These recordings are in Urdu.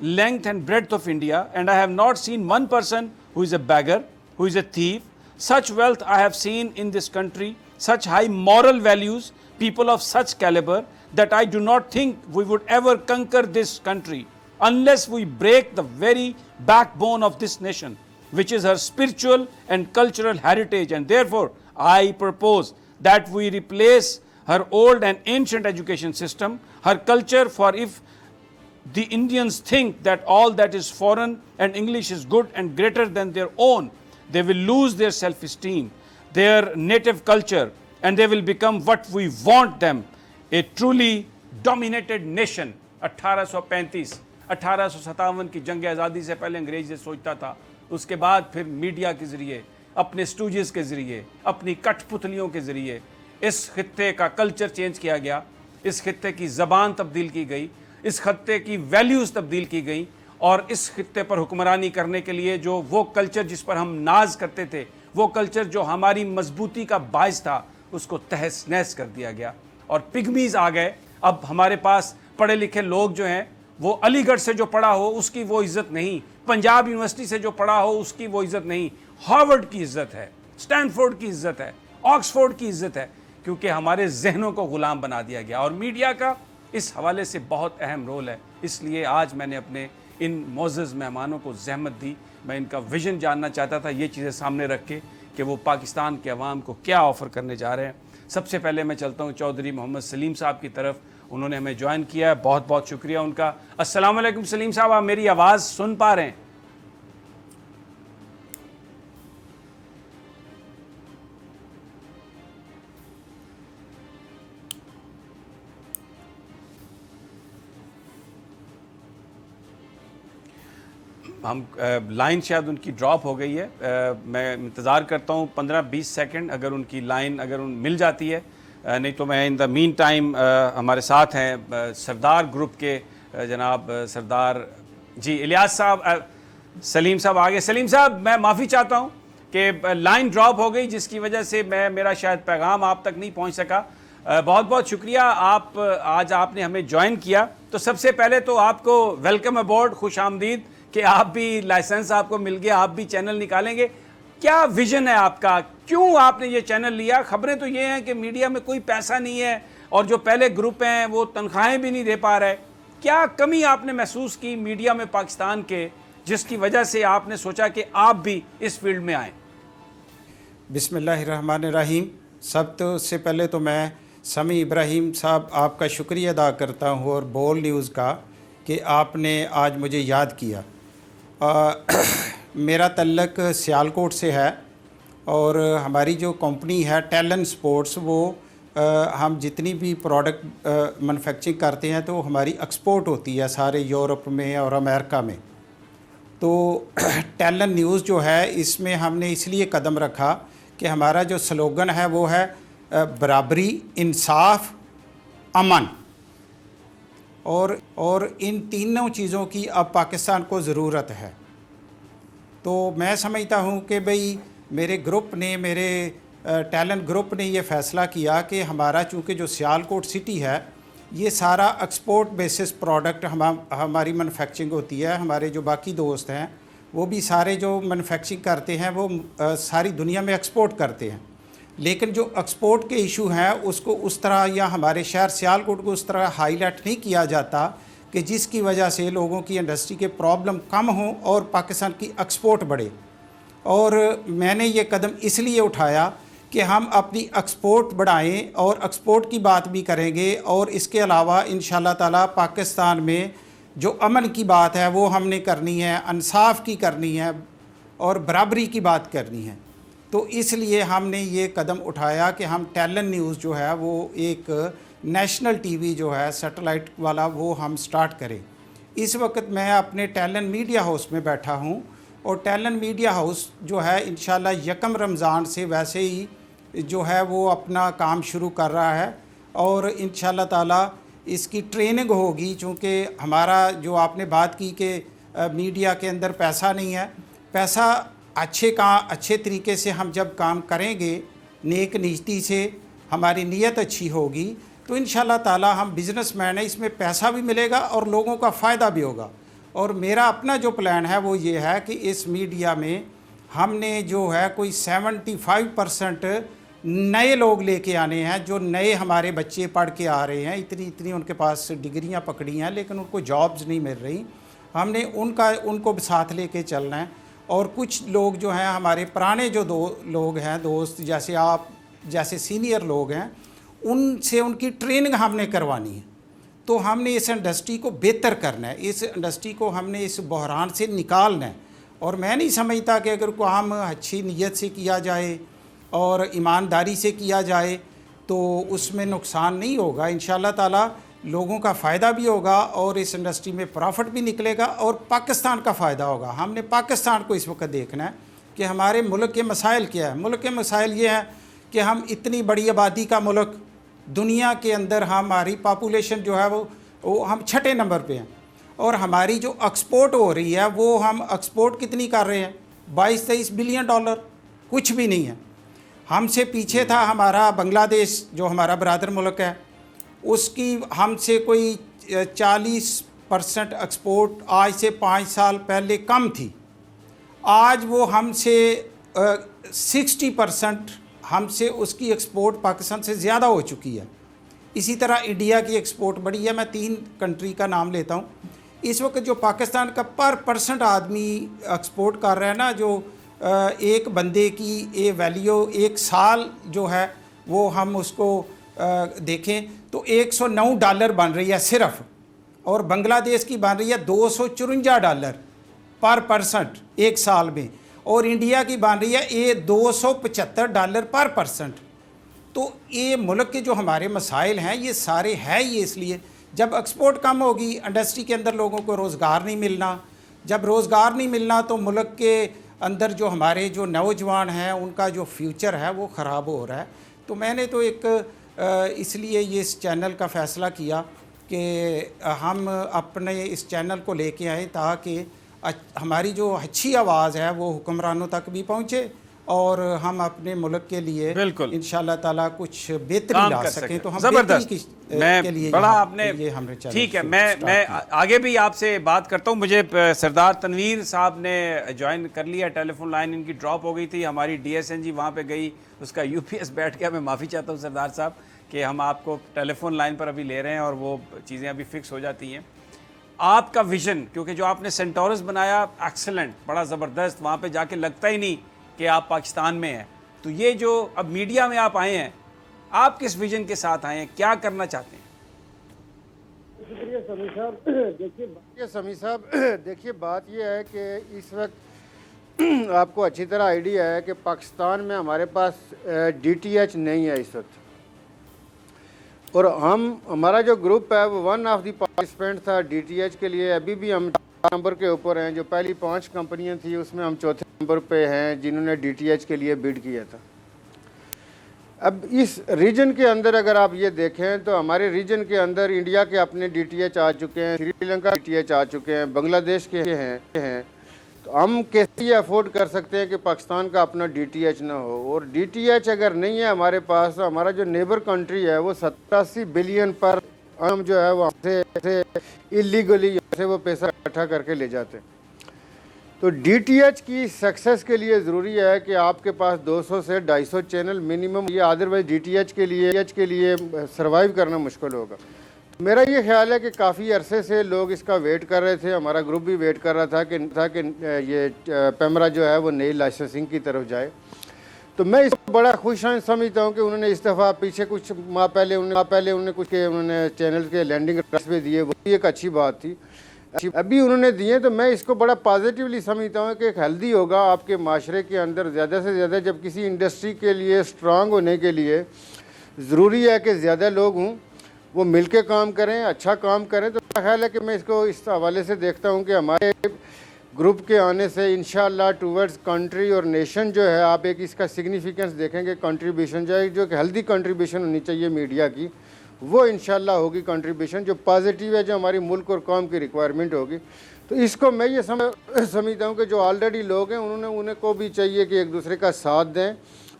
length and breadth of India, and I have not seen one person who is a beggar, who is a thief. Such wealth I have seen in this country, such high moral values, people of such caliber, that I do not think we would ever conquer this country unless we break the very backbone of this nation, which is her spiritual and cultural heritage. And therefore, I propose that we replace her old and ancient education system, her culture, for if the Indians think that all that is foreign and English is good and greater than their own, they will lose their self-esteem, their native culture, and they will become what we want them, a truly dominated nation. 1835 1857 کی جنگ آزادی سے پہلے انگریز یہ سوچتا تھا، اس کے بعد پھر میڈیا کے ذریعے، اپنے اسٹوجز کے ذریعے، اپنی کٹ پتلیوں کے ذریعے اس خطے کا کلچر چینج کیا گیا، اس خطے کی زبان تبدیل کی گئی، اس خطے کی ویلیوز تبدیل کی گئی، اور اس خطے پر حکمرانی کرنے کے لیے جو وہ کلچر جس پر ہم ناز کرتے تھے، وہ کلچر جو ہماری مضبوطی کا باعث تھا، اس کو تہس نہس کر دیا گیا اور پگمیز آ گئے۔ اب ہمارے پاس پڑھے لکھے لوگ جو ہیں، وہ علی گڑھ سے جو پڑھا ہو اس کی وہ عزت نہیں، پنجاب یونیورسٹی سے جو پڑھا ہو اس کی وہ عزت نہیں، ہارورڈ کی عزت ہے، اسٹینفورڈ کی عزت ہے، آکسفورڈ کی عزت ہے، کیونکہ ہمارے ذہنوں کو غلام بنا دیا گیا۔ اور میڈیا کا اس حوالے سے بہت اہم رول ہے، اس لیے آج میں نے اپنے ان معزز مہمانوں کو زحمت دی، میں ان کا ویژن جاننا چاہتا تھا، یہ چیزیں سامنے رکھ کے کہ وہ پاکستان کے عوام کو کیا آفر کرنے جا رہے ہیں۔ سب سے پہلے میں چلتا ہوں چودھری محمد سلیم صاحب کی طرف، انہوں نے ہمیں جوائن کیا ہے، بہت بہت شکریہ ان کا۔ السلام علیکم سلیم صاحب، آپ میری آواز سن پا رہے ہیں؟ ہم لائن شاید ان کی ڈراپ ہو گئی ہے، میں انتظار کرتا ہوں 15-20 سیکنڈ، اگر ان کی لائن مل جاتی ہے، نہیں تو میں ان دا مین ٹائم ہمارے ساتھ ہیں سردار گروپ کے جناب سردار جی الیاس صاحب۔ سلیم صاحب آگے۔ سلیم صاحب میں معافی چاہتا ہوں کہ لائن ڈراپ ہو گئی، جس کی وجہ سے میرا شاید پیغام آپ تک نہیں پہنچ سکا۔ بہت بہت شکریہ، آج آپ نے ہمیں جوائن کیا، تو سب سے پہلے تو آپ کو ویلکم ابورڈ، خوش آمدید کہ آپ بھی لائسنس آپ کو مل گیا، آپ بھی چینل نکالیں گے۔ کیا ویژن ہے آپ کا؟ کیوں آپ نے یہ چینل لیا؟ خبریں تو یہ ہیں کہ میڈیا میں کوئی پیسہ نہیں ہے اور جو پہلے گروپ ہیں وہ تنخواہیں بھی نہیں دے پا رہے۔ کیا کمی آپ نے محسوس کی میڈیا میں پاکستان کے، جس کی وجہ سے آپ نے سوچا کہ آپ بھی اس فیلڈ میں آئیں؟ بسم اللہ الرحمن الرحیم۔ سے پہلے تو میں سمیع ابراہیم صاحب آپ کا شکریہ ادا کرتا ہوں اور بول نیوز کا کہ آپ نے آج مجھے یاد کیا۔ میرا تعلق سیالکوٹ سے ہے اور ہماری جو کمپنی ہے ٹیلنٹ سپورٹس، وہ ہم جتنی بھی پروڈکٹ مینوفیکچرنگ کرتے ہیں تو ہماری ایکسپورٹ ہوتی ہے سارے یورپ میں اور امریکہ میں۔ تو ٹیلنٹ نیوز جو ہے اس میں ہم نے اس لیے قدم رکھا کہ ہمارا جو سلوگن ہے وہ ہے برابری، انصاف، امن، اور ان تینوں چیزوں کی اب پاکستان کو ضرورت ہے۔ تو میں سمجھتا ہوں کہ بھئی میرے گروپ نے، میرے ٹیلنٹ گروپ نے یہ فیصلہ کیا کہ ہمارا چونکہ جو سیالکوٹ سٹی ہے یہ سارا ایکسپورٹ بیسس پروڈکٹ ہماری مینوفیکچرنگ ہوتی ہے۔ ہمارے جو باقی دوست ہیں وہ بھی سارے جو مینوفیکچرنگ کرتے ہیں وہ ساری دنیا میں ایکسپورٹ کرتے ہیں، لیکن جو ایکسپورٹ کے ایشو ہیں اس کو اس طرح، یا ہمارے شہر سیالکوٹ کو اس طرح ہائی لائٹ نہیں کیا جاتا کہ جس کی وجہ سے لوگوں کی انڈسٹری کے پرابلم کم ہوں اور پاکستان کی ایکسپورٹ بڑھے۔ اور میں نے یہ قدم اس لیے اٹھایا کہ ہم اپنی ایکسپورٹ بڑھائیں، اور ایکسپورٹ کی بات بھی کریں گے، اور اس کے علاوہ انشاءاللہ تعالی پاکستان میں جو امن کی بات ہے وہ ہم نے کرنی ہے، انصاف کی کرنی ہے، اور برابری کی بات کرنی ہے۔ تو اس لیے ہم نے یہ قدم اٹھایا کہ ہم ٹیلنٹ نیوز جو ہے وہ ایک نیشنل ٹی وی جو ہے سیٹلائٹ والا وہ ہم سٹارٹ کریں۔ اس وقت میں اپنے ٹیلنٹ میڈیا ہاؤس میں بیٹھا ہوں، اور ٹیلنٹ میڈیا ہاؤس جو ہے انشاءاللہ 1 رمضان سے ویسے ہی جو ہے وہ اپنا کام شروع کر رہا ہے، اور انشاءاللہ تعالی اس کی ٹریننگ ہوگی، چونکہ ہمارا جو آپ نے بات کی کہ میڈیا کے اندر پیسہ نہیں ہے، پیسہ اچھے طریقے سے ہم جب کام کریں گے، نیک نیتی سے ہماری نیت اچھی ہوگی، تو انشاءاللہ تعالی ہم بزنس مین ہیں، اس میں پیسہ بھی ملے گا اور لوگوں کا فائدہ بھی ہوگا۔ اور میرا اپنا جو پلان ہے وہ یہ ہے کہ اس میڈیا میں ہم نے جو ہے کوئی 75% نئے لوگ لے کے آنے ہیں، جو نئے ہمارے بچے پڑھ کے آ رہے ہیں، اتنی ان کے پاس ڈگریاں پکڑی ہیں لیکن ان کو جابز نہیں مل رہی، ہم نے ان کو ساتھ لے کے چلنا ہے۔ اور کچھ لوگ جو ہیں ہمارے پرانے جو لوگ ہیں دوست، جیسے آپ جیسے سینئر لوگ ہیں، ان سے ان کی ٹریننگ ہم نے کروانی ہے، تو ہم نے اس انڈسٹری کو بہتر کرنا ہے، اس انڈسٹری کو ہم نے اس بحران سے نکالنا ہے. اور میں نہیں سمجھتا کہ اگر کام اچھی نیت سے کیا جائے اور ایمانداری سے کیا جائے تو اس میں نقصان نہیں ہوگا. انشاءاللہ تعالیٰ لوگوں کا فائدہ بھی ہوگا اور اس انڈسٹری میں پرافٹ بھی نکلے گا اور پاکستان کا فائدہ ہوگا. ہم نے پاکستان کو اس وقت دیکھنا ہے کہ ہمارے ملک کے مسائل کیا ہیں. ملک کے مسائل یہ ہیں کہ ہم اتنی بڑی آبادی کا ملک، دنیا کے اندر ہماری پاپولیشن جو ہے وہ ہم 6 نمبر پہ ہیں، اور ہماری جو ایکسپورٹ ہو رہی ہے وہ ہم ایکسپورٹ کتنی کر رہے ہیں؟ 22-23 بلین ڈالر، کچھ بھی نہیں ہے. ہم سے پیچھے تھا ہمارا بنگلہ دیش جو ہمارا برادر ملک ہے، اس کی ہم سے کوئی 40% ایکسپورٹ آج سے 5 سال پہلے کم تھی. آج وہ ہم سے 60% ہم سے اس کی ایکسپورٹ پاکستان سے زیادہ ہو چکی ہے. اسی طرح انڈیا کی ایکسپورٹ بڑی ہے. میں 3 کنٹری کا نام لیتا ہوں. اس وقت جو پاکستان کا پر پرسنٹ آدمی ایکسپورٹ کر رہا ہے نا، جو ایک بندے کی ویلیو ایک سال جو ہے وہ ہم اس کو دیکھیں تو $109 بن رہی ہے صرف، اور بنگلہ دیش کی بن رہی ہے $254 پر پرسنٹ ایک سال میں، اور انڈیا کی بن رہی ہے $275 پر پرسنٹ. تو یہ ملک کے جو ہمارے مسائل ہیں یہ سارے ہیں یہ اس لیے جب ایکسپورٹ کم ہوگی، انڈسٹری کے اندر لوگوں کو روزگار نہیں ملنا. جب روزگار نہیں ملنا تو ملک کے اندر جو ہمارے جو نوجوان ہیں ان کا جو فیوچر ہے وہ خراب ہو رہا ہے. تو میں نے تو ایک اس لیے یہ اس چینل کا فیصلہ کیا کہ ہم اپنے اس چینل کو لے کے آئیں تاکہ ہماری جو اچھی آواز ہے وہ حکمرانوں تک بھی پہنچے اور ہم اپنے ملک کے لیے بالکل انشاءاللہ تعالیٰ کچھ بہتری لا سکیں. تو ہم زبردست. کے لیے بڑا آپ نے ٹھیک ہے. میں آگے بھی آپ سے بات کرتا ہوں. مجھے سردار تنویر صاحب نے جوائن کر لیا. ٹیلی فون لائن ان کی ڈراپ ہو گئی تھی. ہماری DSNG وہاں پہ گئی، اس کا UPS بیٹھ گیا. میں معافی چاہتا ہوں سردار صاحب کہ ہم آپ کو ٹیلی فون لائن پر ابھی لے رہے ہیں اور وہ چیزیں ابھی فکس ہو جاتی ہیں. آپ کا ویژن، کیونکہ جو آپ نے سینٹورس بنایا ایکسلنٹ، بڑا زبردست، وہاں پہ جا کے لگتا ہی نہیں کہ آپ پاکستان میں ہیں. تو یہ جو اب میڈیا میں آپ آئے ہیں، آپ کس ویژن کے ساتھ آئے ہیں، کیا کرنا چاہتے ہیں؟ شکریہ سمیع صاحب. دیکھیے بات یہ ہے کہ اس وقت آپ کو اچھی طرح آئیڈیا ہے کہ پاکستان میں ہمارے پاس DTH نہیں ہے اس وقت، اور ہمارا جو گروپ ہے وہ 1 آف دی پارٹیسپینٹ تھا DTH کے لیے. ابھی بھی ہم نمبر کے اوپر ہیں. جو پہلی 5 کمپنیاں تھیں اس میں ہم 4تھے نمبر پہ ہیں جنہوں نے DTH کے لیے بڈ کیا تھا. اب اس ریجن کے اندر اگر آپ یہ دیکھیں تو ہمارے ریجن کے اندر انڈیا کے اپنے DTH آ چکے ہیں، سری لنکا DTH آ چکے ہیں، بنگلہ دیش کے ہیں. تو ہم کیسے یہ افورڈ کر سکتے ہیں کہ پاکستان کا اپنا DTH نہ ہو؟ اور DTH اگر نہیں ہے ہمارے پاس تو ہمارا جو نیبر کنٹری ہے وہ 87 بلین پر ہم جو ہے وہ ایلیگلی سے وہ پیسہ اکٹھا کر کے لے جاتے ہیں. تو DTH کی سکسیس کے لیے ضروری ہے کہ آپ کے پاس 200 سے 250 چینل منیمم، یہ ادروائز DTH کے لیے سروائیو کرنا مشکل ہوگا. میرا یہ خیال ہے کہ کافی عرصے سے لوگ اس کا ویٹ کر رہے تھے، ہمارا گروپ بھی ویٹ کر رہا تھا کہ یہ پیمرا جو ہے وہ نئی لائسنسنگ کی طرف جائے. تو میں اس کو بڑا خوش سمجھتا ہوں کہ انہوں نے اس دفعہ پیچھے کچھ ماہ پہلے انہوں نے چینل کے لینڈنگ رائٹس بھی دیے، وہ بھی ایک اچھی بات تھی. ابھی انہوں نے دیے تو میں اس کو بڑا پازیٹیولی سمجھتا ہوں کہ ایک ہیلدی ہوگا آپ کے معاشرے کے اندر. زیادہ سے زیادہ جب کسی انڈسٹری کے لیے اسٹرانگ ہونے کے لیے ضروری ہے کہ زیادہ لوگ ہوں، وہ مل کے کام کریں، اچھا کام کریں. تو میرا خیال ہے کہ میں اس کو اس حوالے سے دیکھتا ہوں کہ ہمارے گروپ کے آنے سے انشاءاللہ ٹورڈز کنٹری اور نیشن جو ہے، آپ ایک اس کا سگنیفیکنس دیکھیں کہ کنٹریبیوشن جو ہے، جو کہ ہیلدی کنٹریبیوشن ہونی چاہیے میڈیا کی، وہ انشاءاللہ ہوگی کنٹریبیوشن جو پازیٹیو ہے، جو ہماری ملک اور قوم کی ریکوائرمنٹ ہوگی. تو اس کو میں یہ سمجھتا ہوں کہ جو آلریڈی لوگ ہیں انہیں کو بھی چاہیے کہ ایک دوسرے کا ساتھ دیں.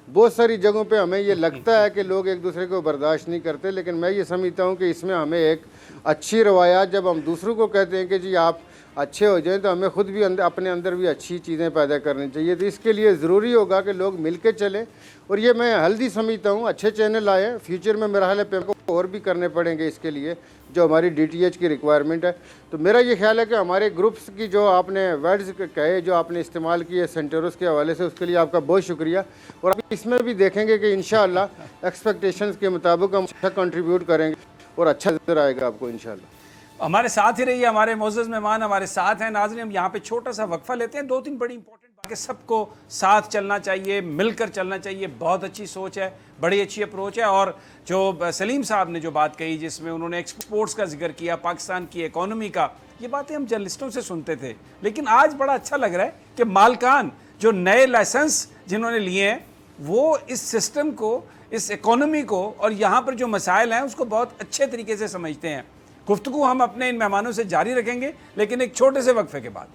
بہت ساری جگہوں پہ ہمیں یہ لگتا ہے کہ لوگ ایک دوسرے کو برداشت نہیں کرتے، لیکن میں یہ سمجھتا ہوں کہ اس میں ہمیں ایک اچھی روایات، جب ہم دوسروں کو کہتے ہیں کہ جی آپ اچھے ہو جائیں، تو ہمیں خود بھی اپنے اندر بھی اچھی چیزیں پیدا کرنی چاہیے. تو اس کے لیے ضروری ہوگا کہ لوگ مل کے چلیں، اور یہ میں ہیلدی سمجھتا ہوں. اچھے چینل آئے، فیوچر میں میرا خیال ہے کو اور بھی کرنے پڑیں گے اس کے لیے جو ہماری DTH کی ریکوائرمنٹ ہے. تو میرا یہ خیال ہے کہ ہمارے گروپس کی جو آپ نے ورڈز کہے، جو آپ نے استعمال کیے سینٹورس کے حوالے سے، اس کے لیے آپ کا بہت شکریہ. اور آپ اس میں بھی دیکھیں گے کہ انشاءاللہ ایکسپیکٹیشنز کے مطابق ہم اچھا کنٹریبیوٹ کریں گے. اور اچھا نظر آئے گا آپ کو انشاءاللہ۔ ہمارے ساتھ ہی رہیے، ہمارے معزز مہمان ہمارے ساتھ ہیں۔ ناظرین، ہم یہاں پہ چھوٹا سا وقفہ لیتے ہیں، 2-3 بڑی امپورٹنٹ باتیں۔ سب کو ساتھ چلنا چاہیے، مل کر چلنا چاہیے، بہت اچھی سوچ ہے، بڑی اچھی اپروچ ہے۔ اور جو سلیم صاحب نے جو بات کہی جس میں انہوں نے ایکسپورٹس کا ذکر کیا، پاکستان کی اکانومی کا، یہ باتیں ہم جرنلسٹوں سے سنتے تھے، لیکن آج بڑا اچھا لگ رہا ہے کہ مالکان جو نئے لائسنس جنہوں نے لیے ہیں وہ اس سسٹم کو، اس اکانومی کو اور یہاں پر جو مسائل ہیں اس کو بہت اچھے طریقے سے سمجھتے ہیں۔ گفتگو ہم اپنے ان مہمانوں سے جاری رکھیں گے، لیکن ایک چھوٹے سے وقفے کے بعد۔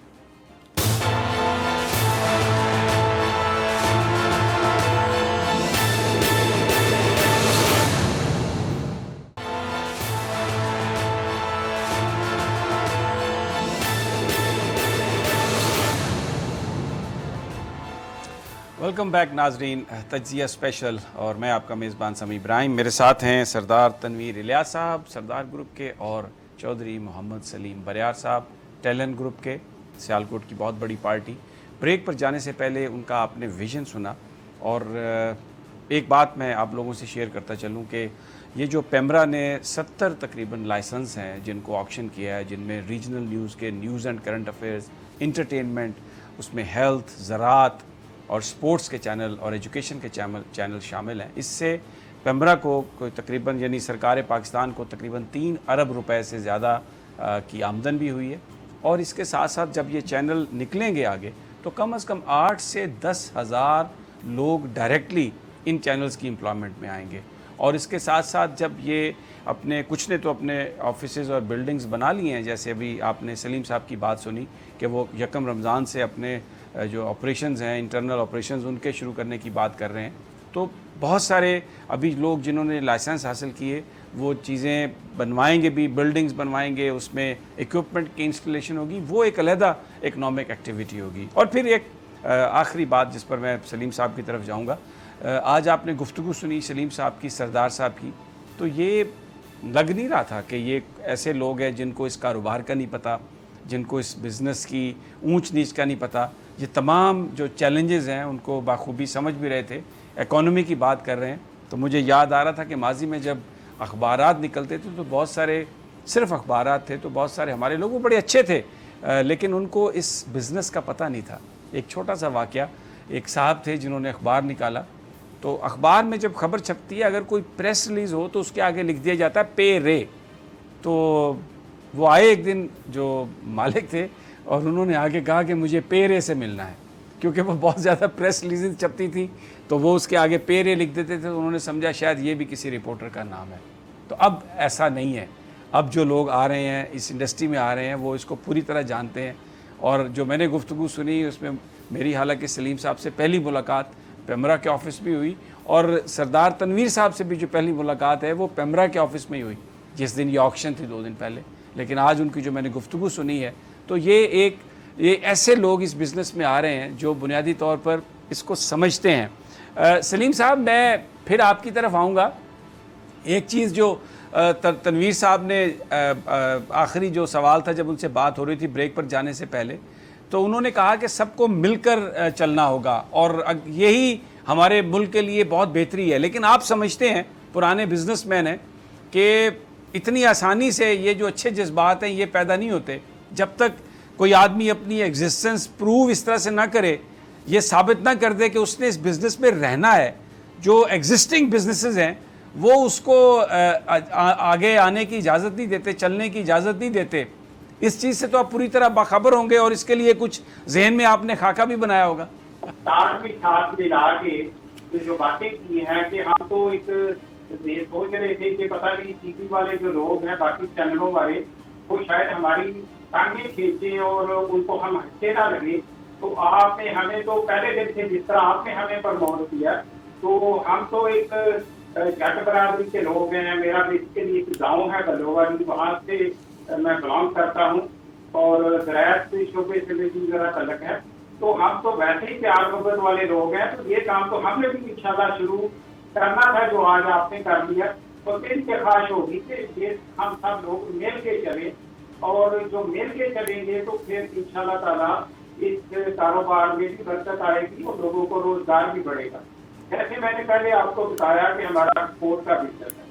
ویلکم بیک ناظرین، تجزیہ اسپیشل، اور میں آپ کا میزبان سمیع ابراہیم۔ میرے ساتھ ہیں سردار تنویر الیاس صاحب سردار گروپ کے، اور چودھری محمد سلیم بریار صاحب ٹیلنٹ گروپ کے، سیالکوٹ کی بہت بڑی پارٹی۔ بریک پر جانے سے پہلے ان کا آپ نے ویژن سنا، اور ایک بات میں آپ لوگوں سے شیئر کرتا چلوں کہ یہ جو پیمرا نے 70 تقریباً لائسنس ہیں جن کو آکشن کیا ہے، جن میں ریجنل نیوز کے، news and current affairs, entertainment, اس میں ہیلتھ، زراعت اور سپورٹس کے چینل اور ایجوکیشن کے چینل شامل ہیں۔ اس سے پیمرا کو کوئی تقریباً، یعنی سرکار پاکستان کو تقریباً 3 ارب روپے سے زیادہ کی آمدن بھی ہوئی ہے۔ اور اس کے ساتھ ساتھ جب یہ چینل نکلیں گے آگے تو کم از کم 8 سے 10 ہزار لوگ ڈائریکٹلی ان چینلز کی امپلائمنٹ میں آئیں گے۔ اور اس کے ساتھ ساتھ جب یہ اپنے کچھ نے تو اپنے آفیسز اور بلڈنگز بنا لیے ہیں، جیسے ابھی آپ نے سلیم صاحب کی بات سنی کہ وہ 1 رمضان سے اپنے جو آپریشنز ہیں، انٹرنل آپریشنز، ان کے شروع کرنے کی بات کر رہے ہیں۔ تو بہت سارے ابھی لوگ جنہوں نے لائسنس حاصل کیے وہ چیزیں بنوائیں گے بھی، بلڈنگز بنوائیں گے، اس میں ایکوپمنٹ کی انسٹالیشن ہوگی، وہ ایک علیحدہ اکنامک ایکٹیویٹی ہوگی۔ اور پھر ایک آخری بات جس پر میں سلیم صاحب کی طرف جاؤں گا، آج آپ نے گفتگو سنی سلیم صاحب کی، سردار صاحب کی، تو یہ لگ نہیں رہا تھا کہ یہ ایسے لوگ ہیں جن کو اس کاروبار کا نہیں پتہ، جن کو اس بزنس کی اونچ نیچ کا نہیں پتہ۔ یہ تمام جو چیلنجز ہیں ان کو بخوبی سمجھ بھی رہے تھے۔ اکانومی کی بات کر رہے ہیں تو مجھے یاد آ رہا تھا کہ ماضی میں جب اخبارات نکلتے تھے تو بہت سارے، صرف اخبارات تھے تو بہت سارے ہمارے لوگ بڑے اچھے تھے، لیکن ان کو اس بزنس کا پتہ نہیں تھا۔ ایک چھوٹا سا واقعہ، ایک صاحب تھے جنہوں نے اخبار نکالا، تو اخبار میں جب خبر چھپتی ہے اگر کوئی پریس ریلیز ہو تو اس کے آگے لکھ دیا جاتا ہے پے رے۔ تو وہ آئے ایک دن جو مالک تھے اور انہوں نے آگے کہا کہ مجھے پے رے سے ملنا ہے، کیونکہ وہ بہت زیادہ پریس ریلیز چھپتی تھی تو وہ اس کے آگے پے رے لکھ دیتے تھے، تو انہوں نے سمجھا شاید یہ بھی کسی رپورٹر کا نام ہے۔ تو اب ایسا نہیں ہے، اب جو لوگ آ رہے ہیں اس انڈسٹری میں آ رہے ہیں وہ اس کو پوری طرح جانتے ہیں۔ اور جو میں نے گفتگو سنی اس میں میری حالانکہ سلیم صاحب سے پہلی ملاقات پیمرا کے آفس بھی ہوئی، اور سردار تنویر صاحب سے بھی جو پہلی ملاقات ہے وہ پیمرا کے آفس میں ہی ہوئی جس دن یہ آکشن تھی 2 دن پہلے۔ لیکن آج ان کی جو میں نے گفتگو سنی ہے تو یہ ایسے لوگ اس بزنس میں آ رہے ہیں جو بنیادی طور پر اس کو سمجھتے ہیں۔ سلیم صاحب، میں پھر آپ کی طرف آؤں گا۔ ایک چیز جو تنویر صاحب نے آخری جو سوال تھا جب ان سے بات ہو رہی تھی بریک پر جانے سے پہلے، تو انہوں نے کہا کہ سب کو مل کر چلنا ہوگا اور یہی ہمارے ملک کے لیے بہت بہتری ہے۔ لیکن آپ سمجھتے ہیں، پرانے بزنس مین ہیں، کہ اتنی آسانی سے یہ جو اچھے جذبات ہیں یہ پیدا نہیں ہوتے جب تک کوئی آدمی اپنی ایگزسٹنس پروو اس طرح سے نہ کرے، یہ ثابت نہ کر دے کہ اس نے اس بزنس میں رہنا ہے۔ جو ایگزسٹنگ بزنسز ہیں وہ اس کو آگے آنے کی اجازت نہیں دیتے، چلنے کی اجازت نہیں دیتے۔ اس چیز سے تو آپ پوری طرح باخبر ہوں گے، اور اس کے لیے کچھ ذہن میں آپ نے خاکہ بھی بنایا ہوگا۔ ساتھ ملا کے جو باتیں کی ہیں کہ ہم تو ایک سوچ رہے تھے کہ پتہ نہیں ٹی وی والے جو لوگ ہیں، باقی چینلوں والے، وہ شاید ہماری ٹانگیں کھینچیں اور ان کو ہم اچھے نہ لگے۔ تو آپ نے ہمیں تو پہلے دن سے جس طرح آپ نے ہمیں پروموٹ کیا، تو ہم تو ایک جٹ برادری کے لوگ ہیں۔ میرا بیسیکلی ایک گاؤں ہے بلووالی، وہاں سے میں بلانگ کرتا ہوں، اور زراعت شعبے سے بھی ذرا تعلق ہے۔ تو ہم تو ویسے ہی پیار محبت والے لوگ ہیں، تو یہ کام تو ہم نے بھی انشاءاللہ شروع کرنا تھا جو آج آپ نے کر لیا۔ اور پھر کے خواہش ہوگی کہ یہ ہم سب لوگ مل کے چلیں، اور جو مل کے چلیں گے تو پھر انشاءاللہ تعالیٰ اس کاروبار میں بھی برکت آئے گی اور لوگوں کو روزگار بھی بڑھے گا۔ جیسے میں نے پہلے آپ کو بتایا کہ ہمارا ایکسپورٹ کا بزنس ہے،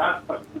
10%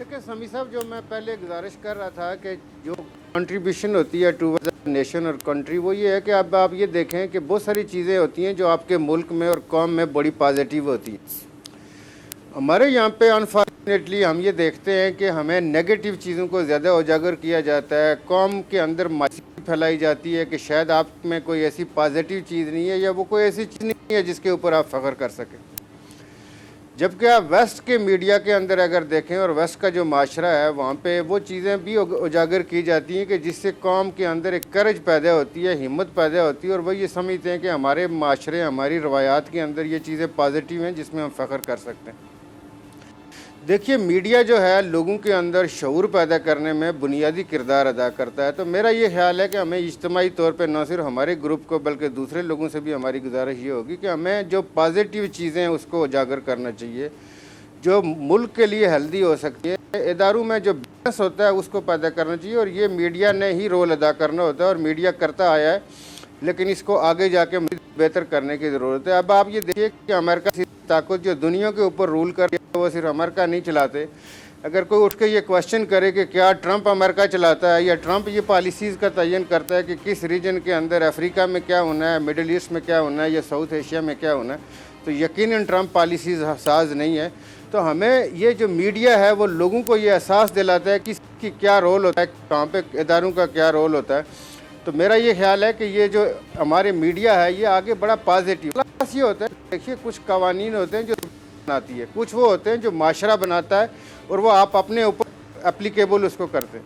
دیکھیں سمی صاحب، جو میں پہلے گزارش کر رہا تھا کہ جو کنٹریبیوشن ہوتی ہے ٹوورڈ نیشن اور کنٹری، وہ یہ ہے کہ اب آپ یہ دیکھیں کہ بہت ساری چیزیں ہوتی ہیں جو آپ کے ملک میں اور قوم میں بڑی پازیٹیو ہوتی ہیں. ہمارے یہاں پہ انفارچونیٹلی ہم یہ دیکھتے ہیں کہ ہمیں نیگیٹو چیزوں کو زیادہ اجاگر کیا جاتا ہے. قوم کے اندر مایوسی پھیلائی جاتی ہے کہ شاید آپ میں کوئی ایسی پازیٹیو چیز نہیں ہے یا وہ کوئی ایسی چیز نہیں ہے جس کے اوپر آپ فخر کر سکیں. جبکہ آپ ویسٹ کے میڈیا کے اندر اگر دیکھیں اور ویسٹ کا جو معاشرہ ہے وہاں پہ وہ چیزیں بھی اجاگر کی جاتی ہیں کہ جس سے قوم کے اندر ایک کرج پیدا ہوتی ہے، ہمت پیدا ہوتی ہے، اور وہ یہ سمجھتے ہیں کہ ہمارے معاشرے، ہماری روایات کے اندر یہ چیزیں پازیٹیو ہیں جس میں ہم فخر کر سکتے ہیں. دیکھیے میڈیا جو ہے لوگوں کے اندر شعور پیدا کرنے میں بنیادی کردار ادا کرتا ہے. تو میرا یہ خیال ہے کہ ہمیں اجتماعی طور پہ نہ صرف ہمارے گروپ کو بلکہ دوسرے لوگوں سے بھی ہماری گزارش یہ ہوگی کہ ہمیں جو پازیٹیو چیزیں اس کو اجاگر کرنا چاہیے، جو ملک کے لیے ہیلدی ہو سکتی ہے. اداروں میں جو بیلنس ہوتا ہے اس کو پیدا کرنا چاہیے، اور یہ میڈیا نے ہی رول ادا کرنا ہوتا ہے اور میڈیا کرتا آیا ہے، لیکن اس کو آگے جا کے بہتر کرنے کی ضرورت ہے. اب آپ یہ دیکھیے کہ امریکہ کی طاقت جو دنیا کے اوپر رول کر رہی ہے وہ صرف امریکہ نہیں چلاتے. اگر کوئی اٹھ کے یہ کوشچن کرے کہ کیا ٹرمپ امریکہ چلاتا ہے یا ٹرمپ یہ پالیسیز کا تعین کرتا ہے کہ کس ریجن کے اندر افریقہ میں کیا ہونا ہے، مڈل ایسٹ میں کیا ہونا ہے یا ساؤتھ ایشیا میں کیا ہونا ہے، تو یقیناً ٹرمپ پالیسیز ساز نہیں ہے. تو ہمیں یہ جو میڈیا ہے وہ لوگوں کو یہ احساس دلاتا ہے کہ اس کی کیا رول ہوتا ہے، کہاں پہ اداروں کا کیا رول ہوتا ہے. تو میرا یہ خیال ہے کہ یہ جو ہمارے میڈیا ہے یہ آگے بڑا پازیٹیو پلس یہ ہوتا ہے. دیکھیے کچھ قوانین ہوتے ہیں جو بناتی ہے، کچھ وہ ہوتے ہیں جو معاشرہ بناتا ہے اور وہ آپ اپنے اوپر اپلیکیبل اس کو کرتے ہیں.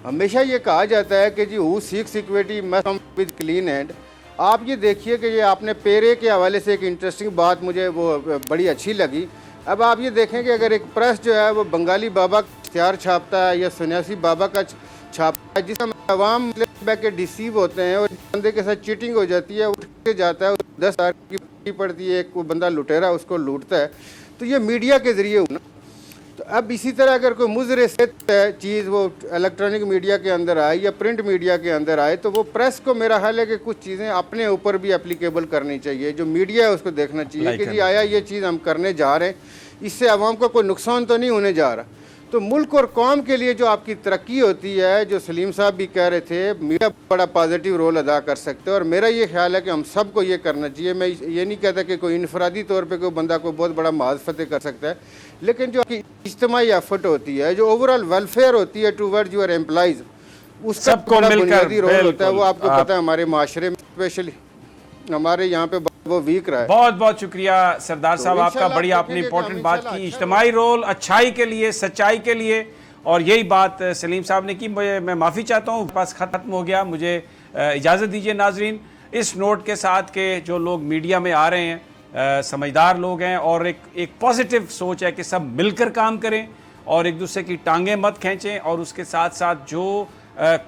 ہمیشہ یہ کہا جاتا ہے کہ he who seeks equity must come with clean hand. آپ یہ دیکھیے کہ یہ آپ نے پیرے کے حوالے سے ایک انٹرسٹنگ بات مجھے وہ بڑی اچھی لگی. اب آپ یہ دیکھیں کہ اگر ایک پریس جو ہے وہ بنگالی بابا کا اشتہار چھاپتا ہے یا سنیاسی بابا کا چھاپتا ہے، جس میں عوام کے ڈیسیو ہوتے ہیں اور بندے کے ساتھ چیٹنگ ہو جاتی ہے، اٹھ کے جاتا ہے، 10,000 کی پڑتی ہے، ایک بندہ لٹیرا اس کو لوٹتا ہے، تو یہ میڈیا کے ذریعے ہونا. تو اب اسی طرح اگر کوئی مضر چیز وہ الیکٹرانک میڈیا کے اندر آئے یا پرنٹ میڈیا کے اندر آئے تو وہ پریس کو میرا خیال ہے کہ کچھ چیزیں اپنے اوپر بھی اپلیکیبل کرنی چاہیے. جو میڈیا ہے اس کو دیکھنا چاہیے کہ جی آیا یہ چیز ہم کرنے جا رہے ہیں، اس سے عوام کو کوئی نقصان تو نہیں ہونے جا رہا. تو ملک اور قوم کے لیے جو آپ کی ترقی ہوتی ہے، جو سلیم صاحب بھی کہہ رہے تھے، میڈیا بڑا پازیٹیو رول ادا کر سکتے ہیں. اور میرا یہ خیال ہے کہ ہم سب کو یہ کرنا چاہیے. میں یہ نہیں کہتا کہ کوئی انفرادی طور پہ کوئی بندہ کوئی بہت بڑا محاذ فتح کر سکتا ہے، لیکن جو اجتماعی ایفرٹ ہوتی ہے، جو اوورآل ویلفیئر ہوتی ہے ٹوورڈ یور امپلائیز، اس کا بڑا بنیادی رول ہوتا ہے. وہ آپ کو پتہ ہے ہمارے معاشرے میں اسپیشلی ہمارے یہاں پہ وہ ویک رہا ہے. بہت بہت شکریہ سردار صاحب آپ کا، بڑی آپ نے امپورٹنٹ بات کی. اجتماعی رول اچھائی کے لیے، سچائی کے لیے، اور یہی بات سلیم صاحب نے کی. میں معافی چاہتا ہوں، پاس ختم ہو گیا. مجھے اجازت دیجیے ناظرین اس نوٹ کے ساتھ کہ جو لوگ میڈیا میں آ رہے ہیں سمجھدار لوگ ہیں اور ایک پازیٹیو سوچ ہے کہ سب مل کر کام کریں اور ایک دوسرے کی ٹانگیں مت کھینچیں، اور اس کے ساتھ ساتھ جو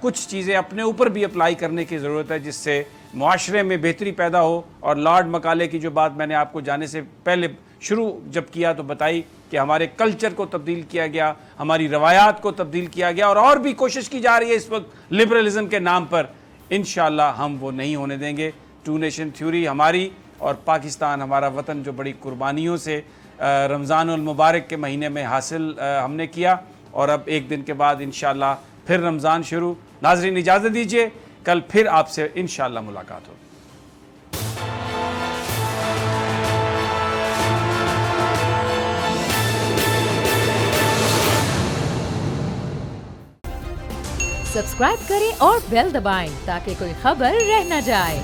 کچھ چیزیں اپنے اوپر بھی اپلائی کرنے کی ضرورت ہے جس سے معاشرے میں بہتری پیدا ہو. اور لارڈ مکالے کی جو بات میں نے آپ کو جانے سے پہلے شروع جب کیا تو بتائی کہ ہمارے کلچر کو تبدیل کیا گیا، ہماری روایات کو تبدیل کیا گیا، اور بھی کوشش کی جا رہی ہے اس وقت لبرلزم کے نام پر. انشاءاللہ ہم وہ نہیں ہونے دیں گے. ٹو نیشن تھیوری ہماری اور پاکستان ہمارا وطن جو بڑی قربانیوں سے رمضان المبارک کے مہینے میں حاصل ہم نے کیا، اور اب ایک دن کے بعد انشاءاللہ پھر رمضان شروع. ناظرین اجازت دیجیے، کل پھر آپ سے انشاءاللہ ملاقات ہوگی. سبسکرائب کریں اور بیل دبائیں تاکہ کوئی خبر رہ نہ جائے.